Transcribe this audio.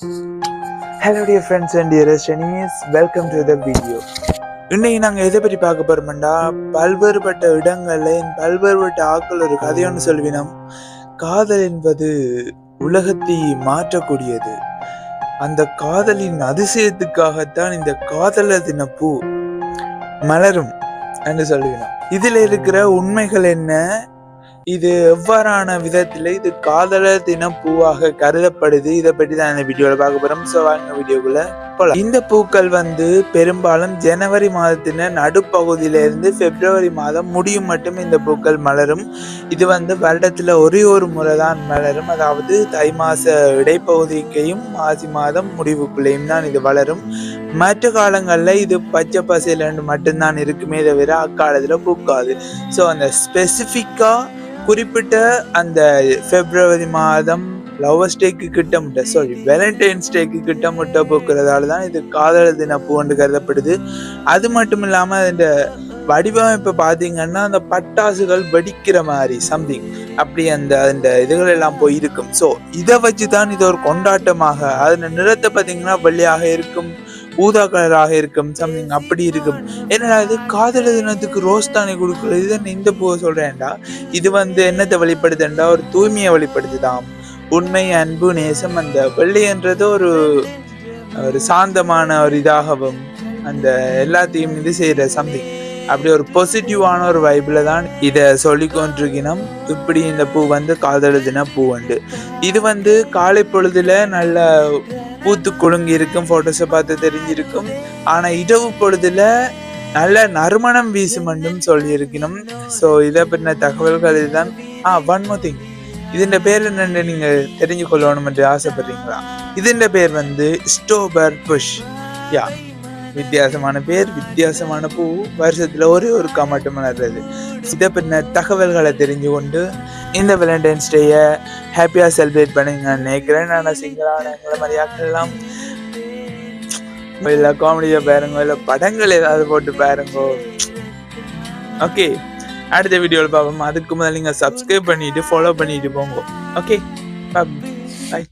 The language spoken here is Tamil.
Hello dear friends and dearest enemies, welcome to the video. இன்னைக்கு நாங்கள் எதை பற்றி பார்க்க போறோம்டா, பல்வேறுபட்ட இடங்களில் பல்வேறுபட்ட ஆக்கள் ஒரு கதையோன்னு சொல்வினோம். காதல் என்பது உலகத்தை மாற்றக்கூடியது. அந்த காதலின் அதிசயத்துக்காகத்தான் இந்த காதலர் தின பூ மலரும் என்று சொல்லுவினோம். இதுல இருக்கிற உண்மைகள் என்ன, இது எவ்வாறான விதத்துல இது காதலர் தின பூவாக கருதப்படுது, இதை பற்றி தான் இந்த வீடியோல பார்க்க போறோம். ஸோ வாங்க வீடியோக்குள்ள போலாம். இந்த பூக்கள் பெரும்பாலும் ஜனவரி மாதத்தின நடுப்பகுதியிலிருந்து பிப்ரவரி மாதம் முடியும் மட்டும் இந்த பூக்கள் மலரும். இது வருடத்துல ஒரே ஒரு முறை தான் மலரும், அதாவது தை மாச இடைப்பகுதிக்கையும் மாசி மாதம் முடிவுக்குள்ளேயும் தான் இது வளரும். மற்ற காலங்கள்ல இது பச்சை பசையில மட்டும்தான் இருக்குமே தவிர அக்காலத்துல பூக்காது. ஸோ அந்த ஸ்பெசிஃபிக்கா குறிப்பிட்ட அந்த பிப்ரவரி மாதம் லவர்ஸ் டேக்கு வேலண்டைன்ஸ் டேக்கு கிட்ட பூக்கிறதால தான் இது காதலர் தின பூ என்று கருதப்படுது. அது மட்டும் இல்லாம இந்த வடிவமைப்பு பார்த்தீங்கன்னா அந்த பட்டாசுகள் வெடிக்கிற மாதிரி சம்திங் அப்படி அந்த இதுகள் எல்லாம் போய் இருக்கும். ஸோ இதை வச்சுதான் இது ஒரு கொண்டாட்டமாக, அதன் நிறத்தை பார்த்தீங்கன்னா வெள்ளையாக இருக்கும், ஊதா கலராக இருக்கும், சம்திங் அப்படி இருக்கும். என்னடா இது காதலர் தினத்துக்கு ரோஸ் தானே கொடுக்குறது, இது இந்த பூவை சொல்றேன்டா. இது என்னத்தை வெளிப்படுத்துண்டா, ஒரு தூய்மையை வெளிப்படுத்துதான். உண்மை, அன்பு, நேசம். அந்த வெள்ளைன்றது ஒரு சாந்தமான ஒரு இதாகவும் அந்த எல்லாத்தையும் இது செய்யற சம்திங் அப்படி ஒரு பாசிட்டிவான ஒரு வைப்ல தான் இதை சொல்லி கொண்டிருக்கணும். இப்படி இந்த பூ காதலர் தின பூ இது காலை பொழுதுல நல்ல பூத்து குலுங்கி இருக்கும், போட்டோஸை பார்த்து தெரிஞ்சிருக்கும். ஆனா இரவு பொழுதுல நல்ல நறுமணம் வீசுமென்றும் சொல்லி இருக்கணும். ஸோ இதை பற்றின தகவல்கள் இதுதான். ஒன் மோர் திங், இதன் பேர் என்னன்னு நீங்க தெரிஞ்சு கொள்ளணும் என்று ஆசைப்படுறீங்களா? இதன் பேர் ஸ்டோபர் புஷ். யா, வித்தியாசமான பேர், வித்தியாசமான பூ, வருஷத்துல ஒரே ஒருக்கா மட்டும் மலர்றது. இதை பற்றின தகவல்களை தெரிஞ்சு கொண்டு இந்த வேலண்டைன்ஸ் டேயை ஹாப்பியா செலிப்ரேட் பண்ணுங்க நினைக்கிறேன். நான் சிங்களான எங்களை மாதிரி ஆக்கலாம் இல்லை காமெடியா பாருங்க, இல்லை படங்கள் ஏதாவது போட்டு பாருங்க. ஓகே, அடுத்த வீடியோவில் பார்ப்போம். அதுக்கு முதல்ல நீங்கள் சப்ஸ்கிரைப் பண்ணிட்டு ஃபாலோ பண்ணிட்டு போங்க. ஓகே, பாய்.